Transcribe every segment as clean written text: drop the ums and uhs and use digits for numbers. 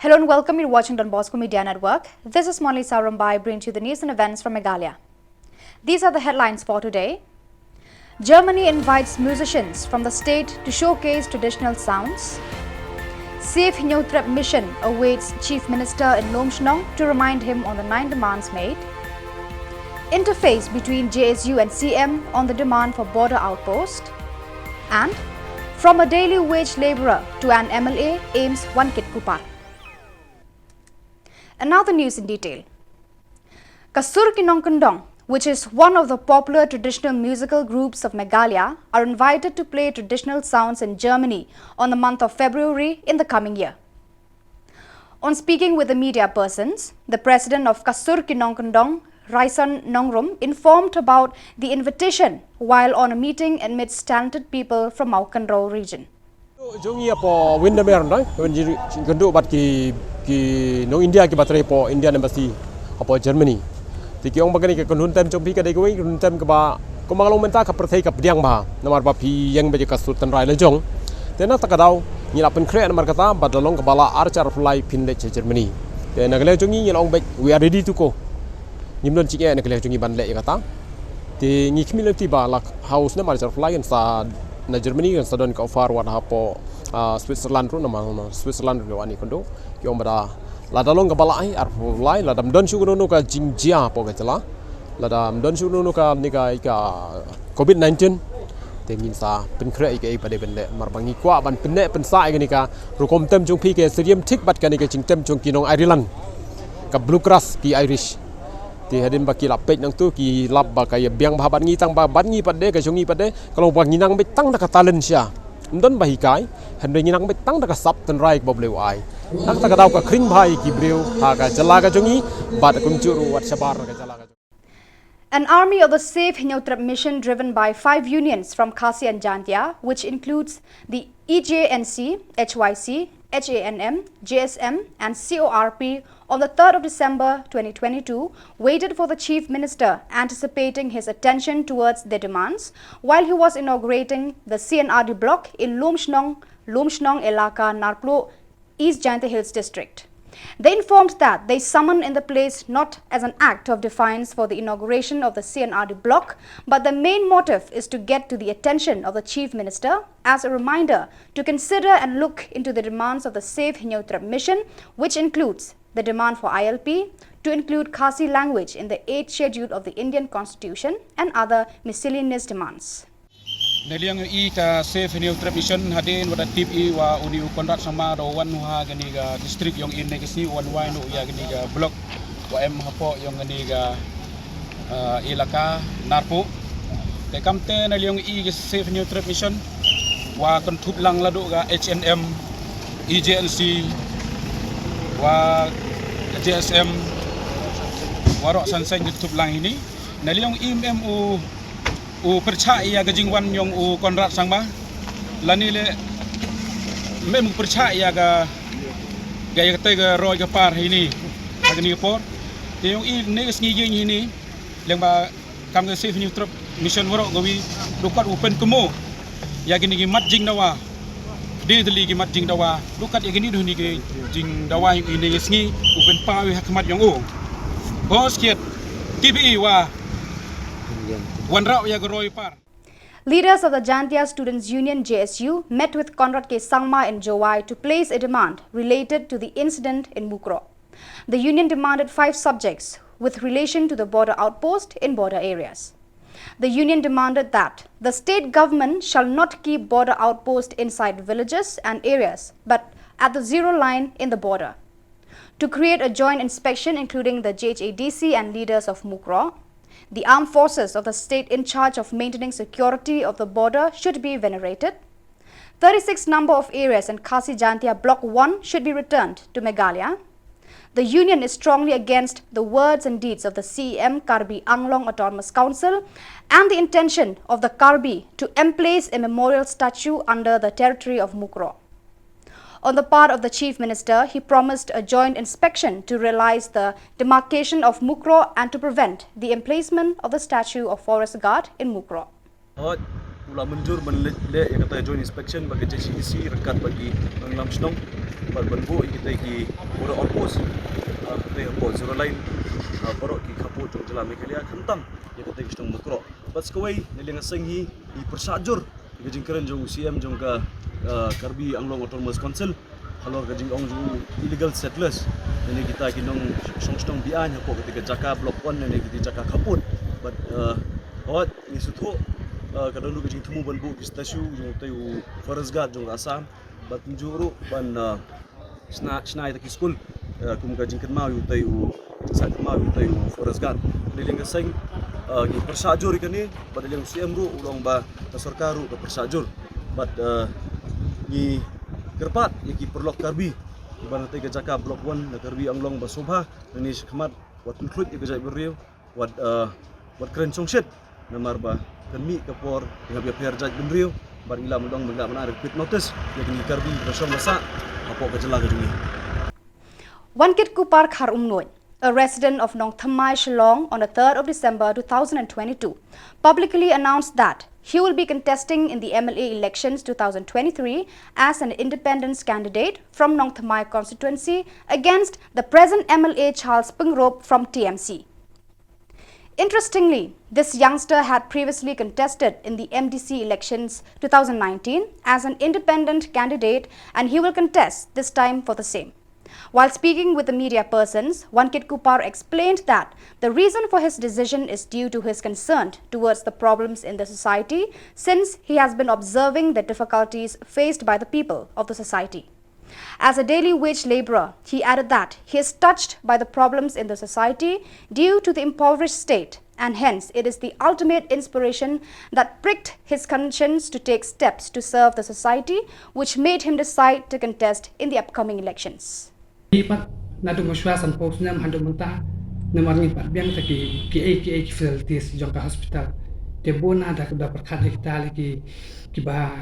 Hello and welcome. You're watching Don Bosco Media Network. This is Monli Sarambai bringing you the news and events from Meghalaya. These are the headlines for today. Germany invites musicians from the state to showcase traditional sounds. Safe Hinyotrep mission awaits Chief Minister in Lomshnong to remind him on the 9 demands made. Interface between JSU and CM on the demand for border outpost. And from a daily wage labourer to an MLA aims 1 kit kupar. And now the news in detail. Kasur Kinongkundong, which is one of the popular traditional musical groups of Meghalaya, are invited to play traditional sounds in Germany on the month of February in the coming year. On speaking with the media persons, the president of Kasur Kinongkundong, Raisan Nongrum, informed about the invitation while on a meeting amidst talented people from Maukanro region. Jongi apa Windermere dah, kenduk bat ki no India ki baterai po Indian embassy apa Germany. Tiki orang bagani ke kendun tem jompi ke dekoi kendun tem ke ba ko mangalong menta ka perthai ka pediang ba namar ba pi yang beje kasut tan rai lejong. Tena takadau ni la pen kre namar kata badalong ke bala archer fly pin le Germany. Tena gale jongi ni long bet we are ready to go. Nimlon cik ne gale jongi ban le kata. Ti ni community ba la house na archer fly kan sa na Germany kan sadon ka offer wat hapo Switzerland ru nama Switzerland ru ani kondo ki ombada la dalong ka balai ar fly la dam don shu no ka jingjia po ka chala la dam don shu no ka ni ka COVID-19 tengin sa pen kre ke ai pade bende mar bangi kwa ban penne pen sa ai ni ka rukom tem jung pi ke stadium thik bat ka ni ke jing tem jung kinong Ireland ka blue cross ki Irish ti hadin baki lapet nang tu ki lap ba kaya biang bahabat ngi tang ba ban ngi pade ka jongi pade kalau ba nginang bet tang da ka talent sia ndon ba hikai han be nginang bet tang da ka sap tan rai ba bleu ai tak ta ka daw ka kring bhai ki breu ha ka jala ka jongi ba da kun churu wat sabar ka jala ka. An army of the Safe Hinyotrep mission driven by 5 unions from Khasi and Jantia, which includes the EJNC, HYC, HANM, JSM and CORP on the 3rd of December 2022 waited for the Chief Minister, anticipating his attention towards their demands while he was inaugurating the CNRD block in Lomshnong Elaka, Narplo, East Jantia Hills district. They informed that they summoned in the place not as an act of defiance for the inauguration of the CNRD block, but the main motive is to get to the attention of the Chief Minister as a reminder to consider and look into the demands of the Safe Hinyotrep mission, which includes the demand for ILP, to include Khasi language in the 8th schedule of the Indian Constitution and other miscellaneous demands. Neliang ka Safe Hinyotrep mission hadin wada tip wa uni konrat sama do wan ha gani ga district yang in negasi wan wai no ya gani ga block wa em hapo yang gani ga ilaka narpo te kamte neliang ka Safe Hinyotrep mission wa kontup lang lado ga HNM EJNC wa JSM warok sanseng kontup lang ini neliang IMMU u percaya ga jingwan yang u konrat sangba lani le mem percaya ga gaya kata ga roy ga par ini agni por te yung i negas ngi jing ini leng ba kam ga Safe Hinyotrep mission warok gawi dukat open kemo ya gini gi mat jing dawa de deli gi mat jing dawa dukat ya gini duhni gi jing dawa yang ini ngi open pawi hakmat yang o hoskiet TPE wa Leaders of the Jantia Students Union JSU met with Conrad K. Sangma in Jowai to place a demand related to the incident in Mukro. The union demanded 5 subjects with relation to the border outpost in border areas. The union demanded that the state government shall not keep border outpost inside villages and areas but at the zero line in the border. To create a joint inspection including the JHADC and leaders of Mukro, the armed forces of the state in charge of maintaining security of the border should be venerated. 36 number of areas in Khasi Jantia Block 1 should be returned to Meghalaya. The union is strongly against the words and deeds of the CEM Karbi Anglong Autonomous Council and the intention of the Karbi to emplace a memorial statue under the territory of Mukro. On the part of the Chief Minister, he promised a joint inspection to realize the demarcation of Mukro and to prevent the emplacement of the statue of Forest Guard in Mukro. Mula mundur meneliti yang kata joint inspection bagi JCEC rekat bagi Lomshnong Banbo kita ki ora opos kita opos zero line borok ki kapu jong jela Meghalaya kentang ya kita ki stong makro pas kawai nilang senghi I persajur ki jingkeren jong CM jong ka Karbi Anglong Autonomous Council halor ka jing ong jong illegal settlers ini kita ki nong stong bian hapo kita jaka block 1 ini kita jaka kaput but awat ni sutho kadang lu ka jing temu banbo ki stasyu jong tayu forest guard jong Assam but njuru ban snai ta ki school kum ka jingkan mau yu tayu sa mau yu tayu forest guard niling seng ki persajur ikani badalang CM ru ulong ba ta sarkaru ka persajur but ni kerpat ki perlok Karbi ban ta ka jaka block 1 na Karbi Anglong ba sobha ni khmat wat conclude ka jai beriu wat keren songset namar ba kan mi ka por ngabi per jaj beriu bar ilam dong menggak mana repeat notice yakni Karbi bersama masa apa kejela ke jungi. Wankit Kupar Khar Umnoy, a resident of Nong Thamai, Shillong, on the 3rd of December 2022, publicly announced that he will be contesting in the MLA elections 2023 as an independence candidate from Nong Thamai constituency against the present MLA Charles Pungrop from TMC. Interestingly, this youngster had previously contested in the MDC elections 2019 as an independent candidate, and he will contest this time for the same. While speaking with the media persons, Wankit Kupar explained that the reason for his decision is due to his concern towards the problems in the society, since he has been observing the difficulties faced by the people of the society. As a daily wage labourer, he added that he is touched by the problems in the society due to the impoverished state, and hence it is the ultimate inspiration that pricked his conscience to take steps to serve the society, which made him decide to contest in the upcoming elections. Nadu maswasan pos nam handu menta namarni parbiang taki ki facilities jongka hospital tebona da perkat kita lagi kiba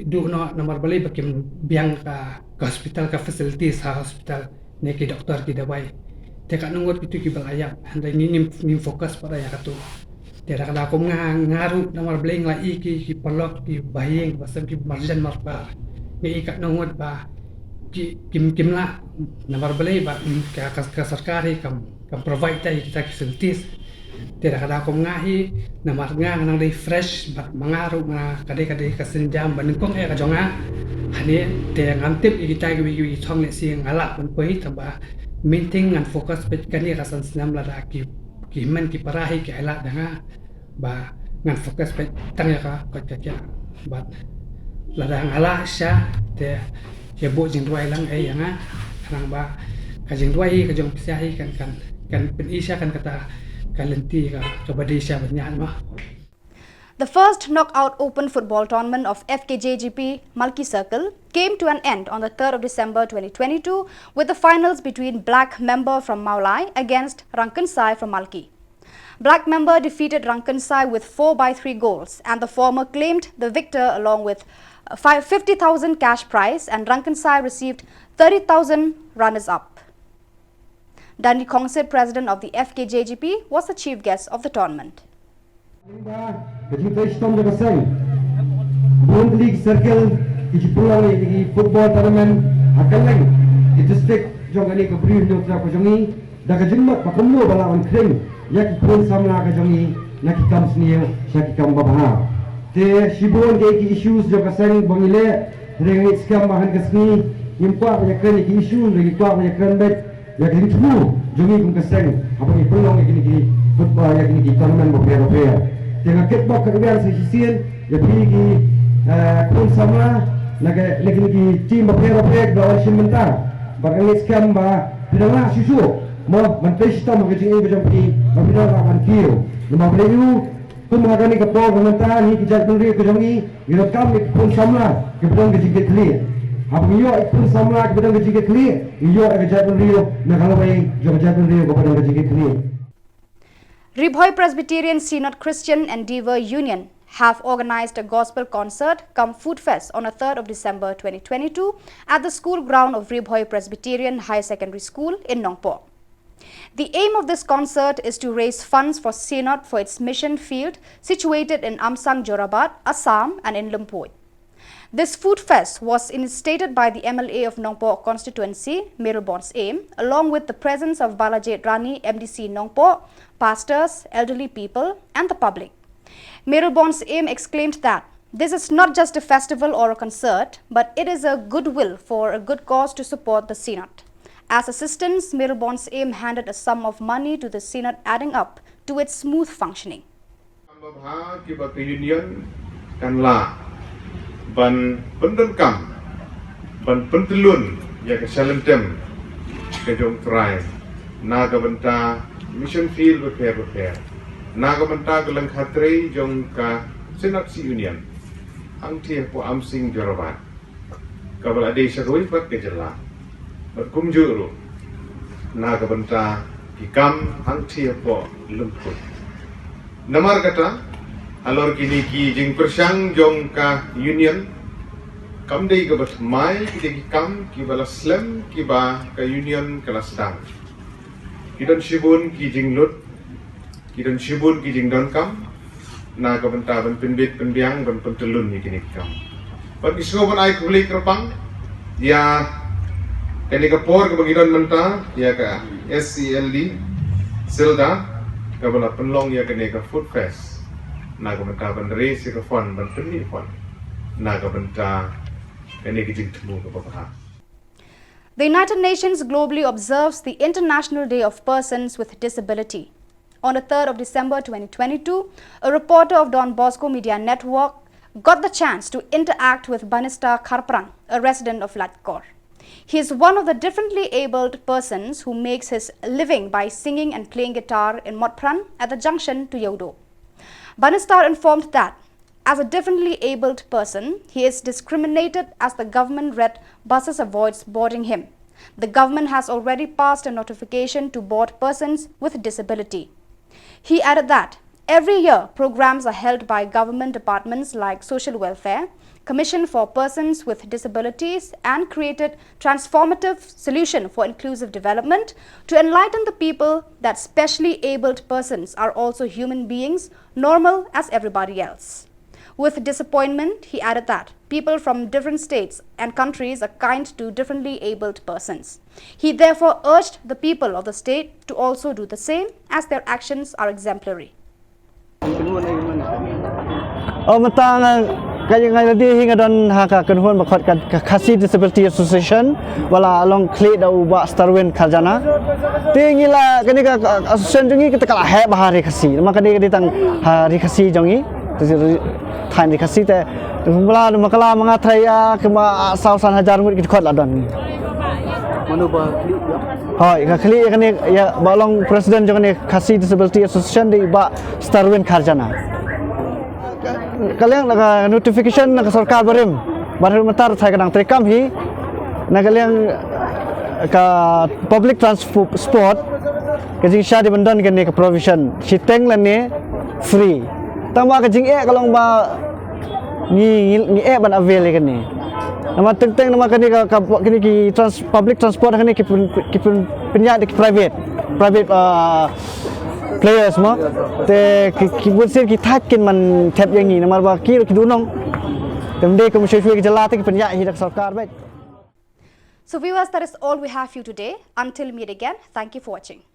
du no nomor balik bakim biang ka hospital ka facilities ha hospital ne ki doktor ki dawai te ka nungot itu ki balaya handai nim fokus pada ya katu te da kada ko ngaru nomor balik lai ki pelok ki bayeng basam ki marjan marpa ne ka nungot ba kim la nomor balik ba ka sarkari kam provide tai kita facilities tidak ada ko ngahi namar nang dai fresh ba mangaru na kadai kasenjam banengkong ka jonga hani te ngantip kita gi thong ne siang ala pun poi tamba maintain and focus pe kani ka san snam la ki man ki parahi ki ala danga ba ngan focus pe tang ya ka kya ba la dang ala sha te ya bo jing ruai lang yanga nang ba ka jing ruai ka jong pisiahi kan pen isya kan kata The first knockout open football tournament of FKJGP Mulki Circle came to an end on the 3rd of December 2022 with the finals between Black Member from Maulai against Rangkansai from Mulki. Black Member defeated Rangkansai with 4-3 goals, and the former claimed the victor along with 50,000 cash prize, and Rangkansai received 30,000 runners-up. Dandi Kongsit, president of the FKJGP, was the chief guest of the tournament. League Circle football tournament district jongani ke beri nyotra ko jongi da ka jingmat pa kumno bala on kring yak pun samla ka jongi nakikam snia syakikam babaha te shibon ke ki issues jo ka sang bangile reng scam bahan kasni impa ya kan ki issue reng pa ya kan bet ya kini tu jongi kum kasang apa ni pelong ya kini football ya kini tournament bopera tengah kitbok kerjaan sisien ya pergi pun sama lagi team bopera do sementara bagai scam ba pidana susu mo mentesta mo kecing ibu jampi pidana akan kio lima beliau tu mengadani kapal kementerian ni kijat pendiri kejongi kita kami pun sama kebetulan kecik clear apa iyo pun sama kebetulan kecik clear iyo kijat pendiri nak kalau baik jo kijat pendiri kebetulan kecik clear. Ribhoi Presbyterian Synod Christian Endeavour Union have organized a gospel concert cum food fest on the 3rd of December 2022 at the school ground of Ribhoi Presbyterian High Secondary School in Nongpoh. The aim of this concert is to raise funds for Synod for its mission field situated in Amsang Jorabat, Assam and in Lumpur. This food fest was initiated by the MLA of Nongpo constituency, Mirabon's aim, along with the presence of Balajit Rani, MDC Nongpo, pastors, elderly people and the public. Mirabon's aim exclaimed that this is not just a festival or a concert, but it is a goodwill for a good cause to support the Synod. As assistance, Mirabon's aim handed a sum of money to the Synod, adding up to its smooth functioning. Ban pendenkam, ban pentelun, ya ke salentem, ke jom try, naga benta mission field repair, naga benta gelang khatre jom ka Synopsi Union, ang tiap po amsing jarabat, kabel ade syarui bat ke jela, bat kumjuru, naga benta kikam ang tiap po lumpur. Namar kata. Alor kini ki jing persang jong ka union kam dei ka bat mai ki dei kam ki bala slam ki ba ka union kala sedang ki don shibun ki jing lut ki don shibun ki jing don kam na ka benta ban pinbit penbiang ban pentelun ni kini kam ban isko ban ai kubli kerpang ya kini ka por ka bagidon menta ya ka SCLD silda ka bala penlong ya kini ka food fest naga benta bandari sika fon ban penni fon naga benta kene kijing temu ke babaha. The United Nations globally observes the International Day of Persons with Disability. On the 3rd of December 2022, a reporter of Don Bosco Media Network got the chance to interact with Banista Karprang, a resident of Latkor. He is one of the differently abled persons who makes his living by singing and playing guitar in Motpran at the junction to Yodo. Banistar informed that, as a differently abled person, he is discriminated as the government red buses avoids boarding him. The government has already passed a notification to board persons with disability. He added that every year programs are held by government departments like Social Welfare, Commission for Persons with Disabilities and created transformative solution for inclusive development to enlighten the people that specially abled persons are also human beings, normal as everybody else. With disappointment, he added that people from different states and countries are kind to differently abled persons. He therefore urged the people of the state to also do the same as their actions are exemplary. Kaya ngai di hinga don haka kenhuan bakot Khasi Disability Association wala along klik da uba starwin karjana tingila kani ka association jongi kita kala he bahari khasi maka di tang hari khasi jongi than khasi te mula makala manga thaya kema sausan hajar mut khot la don manu ba klik hoi ka klik kani ya balong president jongi Khasi Disability Association di ba starwin karjana kalian naga notification naga sarkar barim mentar saya kadang terekam hi naga kalian ka public transport kajing syah dibendan kene ke provision siteng lane free tama kajing kalau ba ni ban avail kene nama teng nama kene kene ki public transport kene ki penyak di private players mo te kibusir ki thakin man thep yang ni namar ba ki dunong temde ko shwe ki jala te ki penya hi dak sarkar ba. So viewers, that is all we have for you today. Until we meet again, thank you for watching.